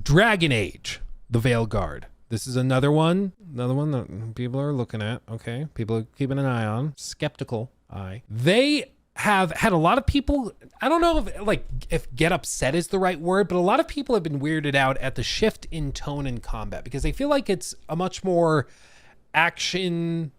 Dragon Age, the Veilguard. This is another one that people are looking at. Okay, people are keeping an eye on. Skeptical eye. They have had a lot of people, I don't know if get upset is the right word, but a lot of people have been weirded out at the shift in tone and combat because they feel like it's a much more action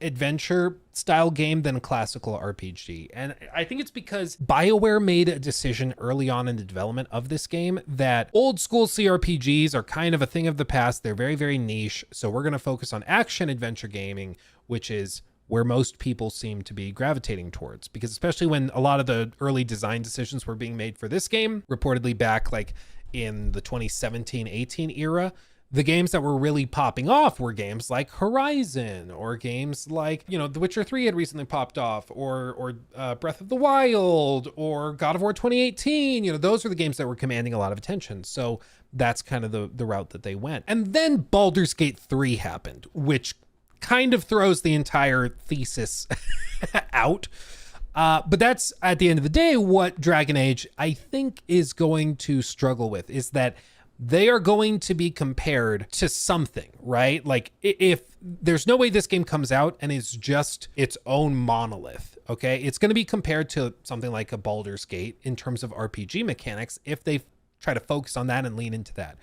adventure style game than a classical RPG. And I think it's because BioWare made a decision early on in the development of this game that old school CRPGs are kind of a thing of the past. They're very, very niche. So we're going to focus on action adventure gaming, which is where most people seem to be gravitating towards, because especially when a lot of the early design decisions were being made for this game, reportedly back like in the 2017-18 era, the games that were really popping off were games like Horizon, or games like, The Witcher 3 had recently popped off, or Breath of the Wild, or God of War 2018. Those are the games that were commanding a lot of attention. So that's kind of the route that they went. And then Baldur's Gate 3 happened, which kind of throws the entire thesis out. But that's, at the end of the day, what Dragon Age, I think, is going to struggle with, is that they are going to be compared to something, right? Like, if there's no way this game comes out and is just its own monolith, okay? It's going to be compared to something like a Baldur's Gate in terms of RPG mechanics if they try to focus on that and lean into that.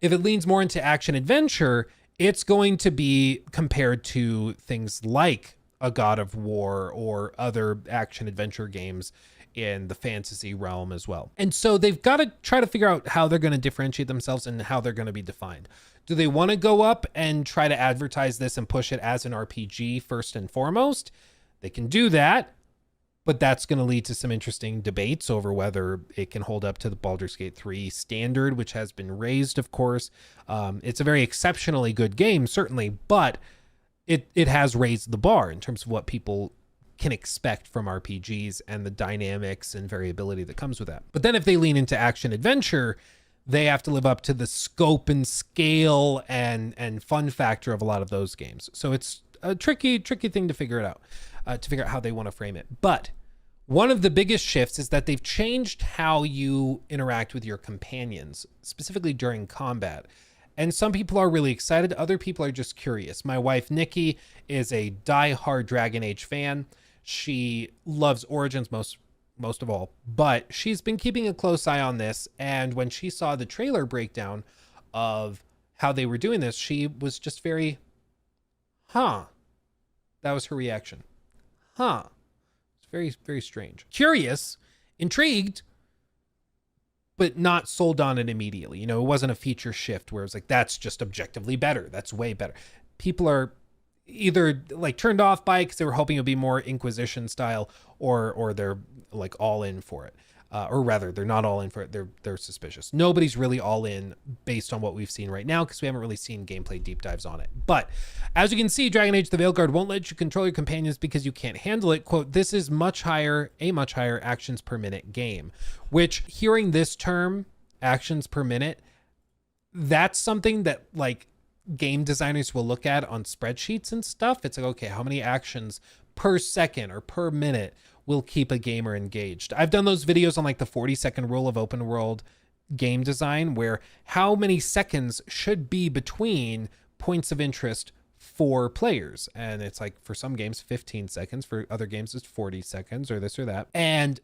If it leans more into action adventure, it's going to be compared to things like a God of War or other action adventure games in the fantasy realm as well. And so they've got to try to figure out how they're going to differentiate themselves and how they're going to be defined. Do they want to go up and try to advertise this and push it as an RPG first and foremost? They can do that, but that's going to lead to some interesting debates over whether it can hold up to the Baldur's Gate 3 standard, which has been raised, of course. It's a very exceptionally good game, certainly, but it has raised the bar in terms of what people can expect from RPGs and the dynamics and variability that comes with that. But then if they lean into action adventure, they have to live up to the scope and scale and fun factor of a lot of those games. So it's a tricky thing to figure it out, to figure out how they want to frame it. But one of the biggest shifts is that they've changed how you interact with your companions, specifically during combat. And some people are really excited. Other people are just curious. My wife, Nikki, is a die-hard Dragon Age fan. She loves Origins most of all, but she's been keeping a close eye on this. And when she saw the trailer breakdown of how they were doing this, she was just very, That was her reaction. It's very, very strange. Curious, intrigued, but not sold on it immediately. It wasn't a feature shift where it's like, that's just objectively better. That's way better. People are either like turned off by it because they were hoping it would be more Inquisition style, or they're like all in for it. Or rather, they're not all in for it. They're suspicious. Nobody's really all in based on what we've seen right now because we haven't really seen gameplay deep dives on it. But as you can see, Dragon Age the Veilguard won't let you control your companions because you can't handle it. Quote, this is a much higher actions per minute game, which, hearing this term, actions per minute, that's something that like game designers will look at on spreadsheets and stuff. It's like, okay, how many actions per second or per minute will keep a gamer engaged? I've done those videos on like the 40-second rule of open world game design, where how many seconds should be between points of interest for players. And it's like, for some games, 15 seconds. For other games, it's 40 seconds or this or that. And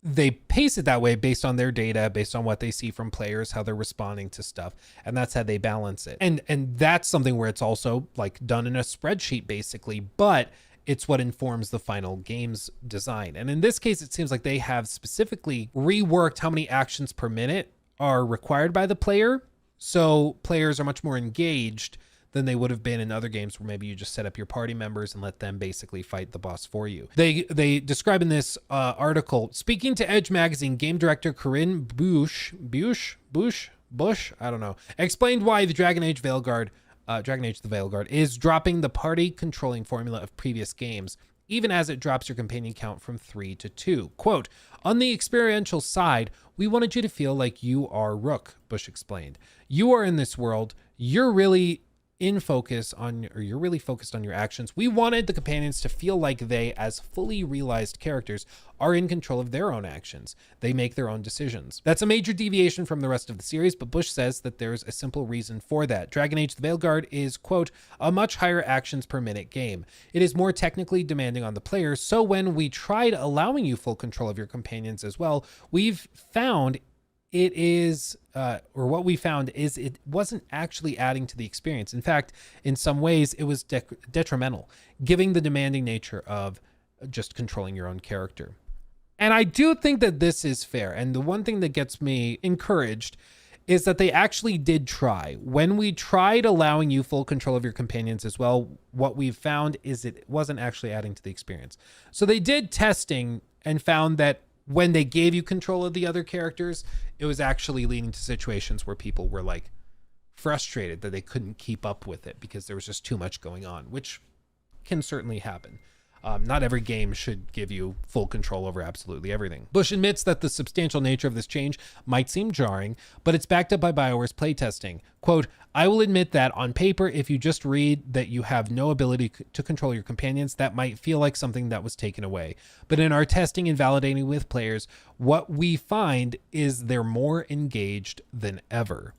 they pace it that way based on their data, based on what they see from players, how they're responding to stuff. And that's how they balance it. And that's something where it's also like done in a spreadsheet basically, but it's what informs the final game's design. And in this case, it seems like they have specifically reworked how many actions per minute are required by the player. So players are much more engaged than they would have been in other games where maybe you just set up your party members and let them basically fight the boss for you. They describe in this article, speaking to Edge magazine, game director Corinne Bush, I don't know, explained why the Dragon Age the Veilguard is dropping the party controlling formula of previous games, even as it drops your companion count from 3 to 2. Quote, on the experiential side, we wanted you to feel like you are Rook, Bush explained. You are in this world. You're really in focus on, or you're really focused on your actions. We wanted the companions to feel like they, as fully realized characters, are in control of their own actions. They make their own decisions. That's a major deviation from the rest of the series, but Bush says that there's a simple reason for that. Dragon Age: The Veilguard is, quote, a much higher actions per minute game. It is more technically demanding on the player, so when we tried allowing you full control of your companions as well, we've found it is, or what we found is it wasn't actually adding to the experience. In fact, in some ways, it was detrimental, giving the demanding nature of just controlling your own character. And I do think that this is fair. And the one thing that gets me encouraged is that they actually did try. When we tried allowing you full control of your companions as well, what we've found is it wasn't actually adding to the experience. So they did testing and found that when they gave you control of the other characters, it was actually leading to situations where people were like frustrated that they couldn't keep up with it because there was just too much going on, which can certainly happen. Not every game should give you full control over absolutely everything. Bush admits that the substantial nature of this change might seem jarring, but it's backed up by BioWare's playtesting. Quote, I will admit that on paper, if you just read that you have no ability to control your companions, that might feel like something that was taken away. But in our testing and validating with players, what we find is they're more engaged than ever.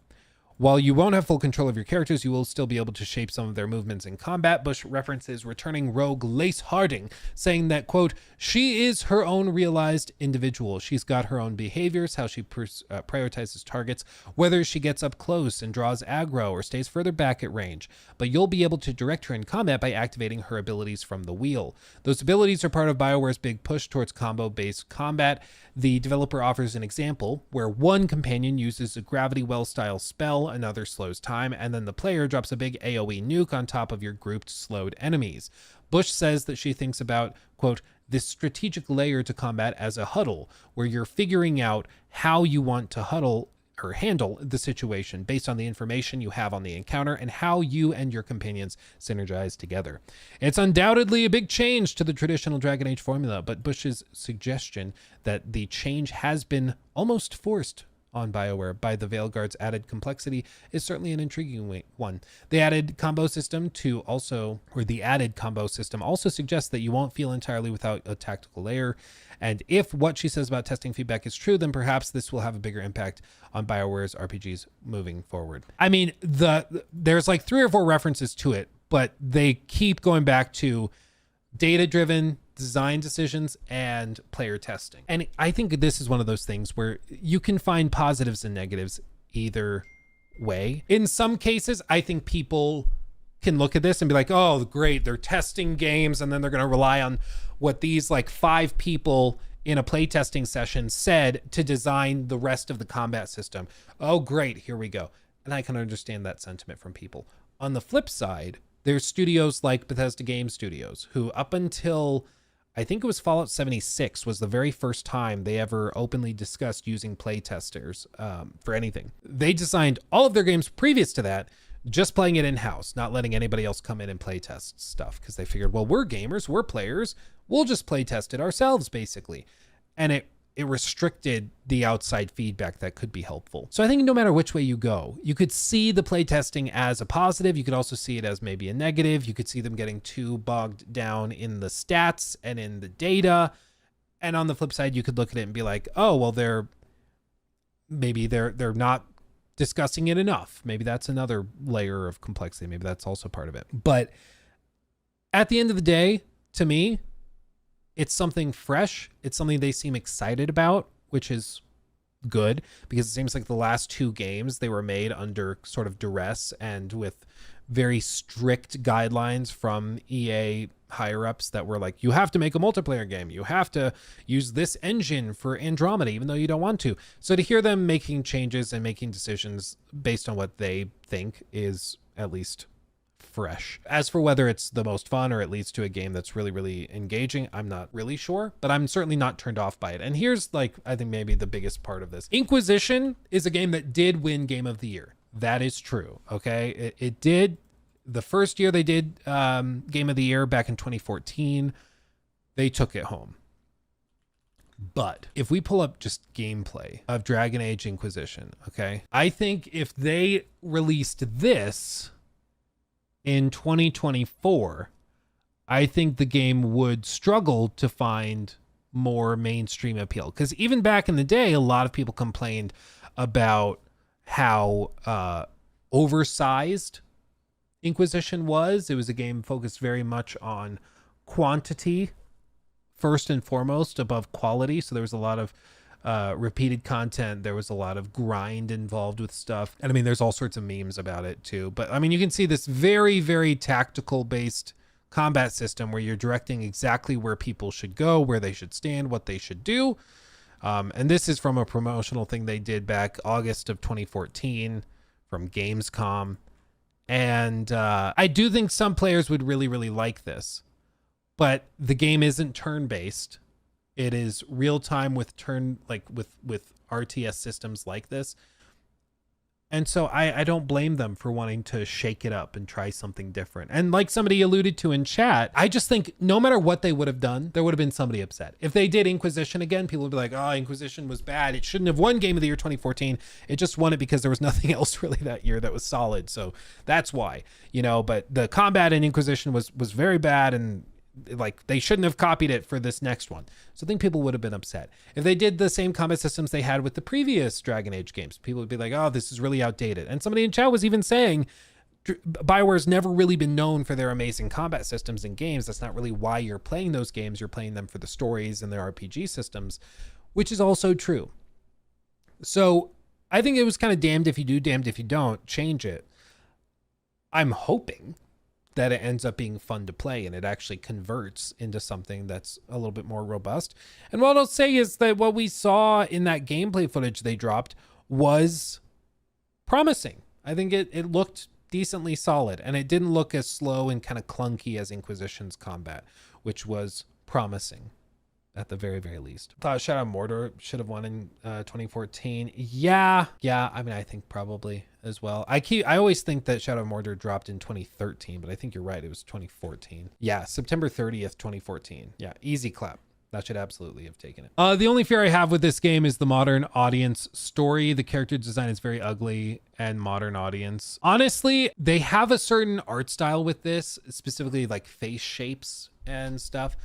While you won't have full control of your characters, you will still be able to shape some of their movements in combat. Bush references returning rogue Lace Harding, saying that, quote, she is her own realized individual. She's got her own behaviors, how she prioritizes targets, whether she gets up close and draws aggro or stays further back at range. But you'll be able to direct her in combat by activating her abilities from the wheel. Those abilities are part of BioWare's big push towards combo-based combat. The developer offers an example where one companion uses a gravity well style spell, another slows time, and then the player drops a big AoE nuke on top of your grouped slowed enemies. Bush says that she thinks about, quote, this strategic layer to combat as a huddle, where you're figuring out how you want to huddle or handle the situation based on the information you have on the encounter and how you and your companions synergize together. It's undoubtedly a big change to the traditional Dragon Age formula, but Bush's suggestion that the change has been almost forced on BioWare by the Veilguard's added complexity is certainly an intriguing one. The added combo system also suggests that you won't feel entirely without a tactical layer. And if what she says about testing feedback is true, then perhaps this will have a bigger impact on BioWare's RPGs moving forward. I mean, there's like 3 or 4 references to it, but they keep going back to data-driven design decisions and player testing. And I think this is one of those things where you can find positives and negatives either way. In some cases, I think people can look at this and be like, oh, great, they're testing games, and then they're going to rely on what these like 5 people in a playtesting session said to design the rest of the combat system. Oh, great, here we go. And I can understand that sentiment from people. On the flip side, there's studios like Bethesda Game Studios, who up until I think it was Fallout 76 was the very first time they ever openly discussed using playtesters for anything. They designed all of their games previous to that, just playing it in-house, not letting anybody else come in and playtest stuff, because they figured, well, we're gamers, we're players, we'll just playtest it ourselves, basically. And it restricted the outside feedback that could be helpful. So I think no matter which way you go, you could see the playtesting as a positive. You could also see it as maybe a negative. You could see them getting too bogged down in the stats and in the data. And on the flip side, you could look at it and be like, oh, well, they're not discussing it enough. Maybe that's another layer of complexity. Maybe that's also part of it. But at the end of the day, to me, it's something fresh. It's something they seem excited about, which is good, because it seems like the last 2 games, they were made under sort of duress and with very strict guidelines from EA higher ups that were like, you have to make a multiplayer game. You have to use this engine for Andromeda, even though you don't want to. So to hear them making changes and making decisions based on what they think is at least fresh. As for whether it's the most fun or it leads to a game that's really, really engaging, I'm not really sure, but I'm certainly not turned off by it. And here's like, I think maybe the biggest part of this. Inquisition is a game that did win Game of the Year. That is true. Okay. It did. The first year they did Game of the Year back in 2014, they took it home. But if we pull up just gameplay of Dragon Age Inquisition, okay, I think if they released this in 2024, I think the game would struggle to find more mainstream appeal. Because even back in the day, a lot of people complained about how oversized Inquisition was. It was a game focused very much on quantity first and foremost above quality. So there was a lot of repeated content. There was a lot of grind involved with stuff. And I mean, there's all sorts of memes about it too. But I mean, you can see this very, very tactical based combat system where you're directing exactly where people should go, where they should stand, what they should do. And this is from a promotional thing they did back August of 2014 from Gamescom. And I do think some players would really, really like this. But the game isn't turn-based. It is real-time with with RTS systems like this. And so I don't blame them for wanting to shake it up and try something different. And like somebody alluded to in chat, I just think no matter what they would have done, there would have been somebody upset. If they did Inquisition again, people would be like, oh, Inquisition was bad. It shouldn't have won Game of the Year 2014. It just won it because there was nothing else really that year that was solid. So that's why, but the combat in Inquisition was very bad, and like they shouldn't have copied it for this next one. So I think people would have been upset if they did the same combat systems they had with the previous Dragon Age games. People would be like, oh, this is really outdated. And somebody in chat was even saying BioWare's never really been known for their amazing combat systems in games. That's not really why you're playing those games. You're playing them for the stories and their RPG systems, which is also true. So I think it was kind of damned if you do, damned if you don't. Change it. I'm hoping that it ends up being fun to play and it actually converts into something that's a little bit more robust. And what I'll say is that what we saw in that gameplay footage they dropped was promising. I think it looked decently solid, and it didn't look as slow and kind of clunky as Inquisition's combat, which was promising at the very, very least. Thought Shadow of Mordor should have won in 2014. Yeah. I mean, I think probably as well. I always think that Shadow of Mordor dropped in 2013, but I think you're right. It was 2014. Yeah, September 30th, 2014. Yeah, easy clap. That should absolutely have taken it. The only fear I have with this game is the modern audience story. The character design is very ugly and modern audience. Honestly, they have a certain art style with this, specifically like face shapes and stuff.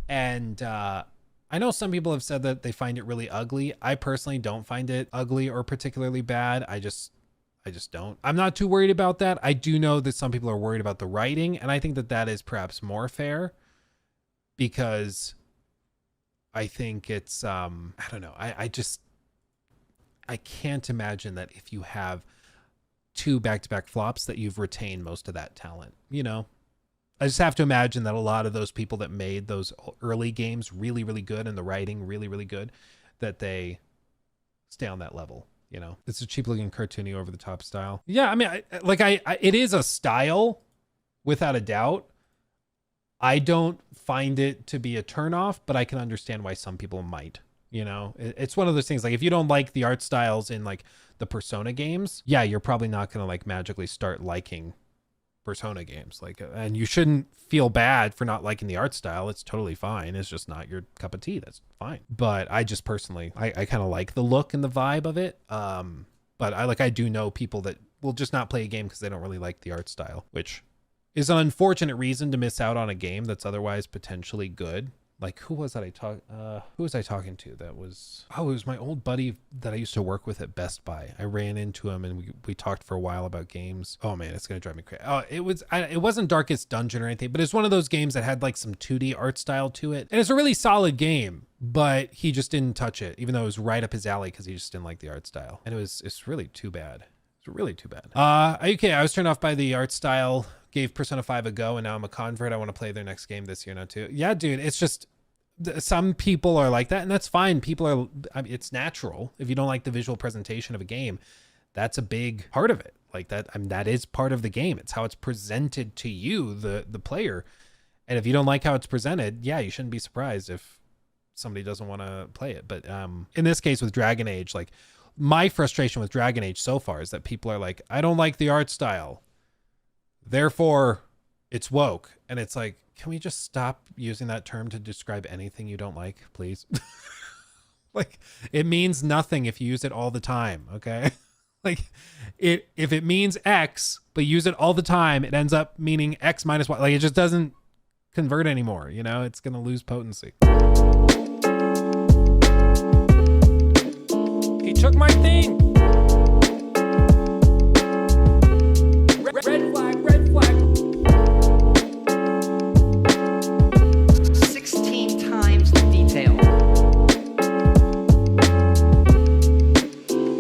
And I know some people have said that they find it really ugly. I personally don't find it ugly or particularly bad. I just don't. I'm not too worried about that. I do know that some people are worried about the writing, and I think that is perhaps more fair, because I think it's I don't know. I can't imagine that if you have 2 back-to-back flops that you've retained most of that talent, I just have to imagine that a lot of those people that made those early games really, really good and the writing really, really good, that they stay on that level. It's a cheap looking cartoony over the top style. Yeah. I mean, it is a style without a doubt. I don't find it to be a turnoff, but I can understand why some people might. It's one of those things, like if you don't like the art styles in like the Persona games, yeah, you're probably not going to like magically start liking Persona games. And you shouldn't feel bad for not liking the art style. It's totally fine. It's just not your cup of tea. That's fine. But I just personally, I kind of like the look and the vibe of it. But I do know people that will just not play a game because they don't really like the art style, which is an unfortunate reason to miss out on a game that's otherwise potentially good. Like, who was I talking to? It was my old buddy that I used to work with at Best Buy. I ran into him and we talked for a while about games. Oh man, it's going to drive me crazy. Oh, it wasn't Darkest Dungeon or anything, but it's one of those games that had like some 2D art style to it. And it's a really solid game, but he just didn't touch it, even though it was right up his alley because he just didn't like the art style. And it's really too bad. It's really too bad. Okay, I was turned off by the art style. Gave Persona 5 a go, and now I'm a convert. I want to play their next game this year now too. Yeah, dude, it's just some people are like that, and that's fine. It's natural. If you don't like the visual presentation of a game, that's a big part of it. Like that, that is part of the game. It's how it's presented to you, the player. And if you don't like how it's presented, yeah, you shouldn't be surprised if somebody doesn't want to play it. But in this case with Dragon Age, like my frustration with Dragon Age so far is that people are like, I don't like the art style, therefore it's woke. And it's like, can we just stop using that term to describe anything you don't like, please? Like, it means nothing if you use it all the time, okay? Like if it means X, but use it all the time, it ends up meaning X minus Y. Like it just doesn't convert anymore. You know, it's going to lose potency. He took my thing.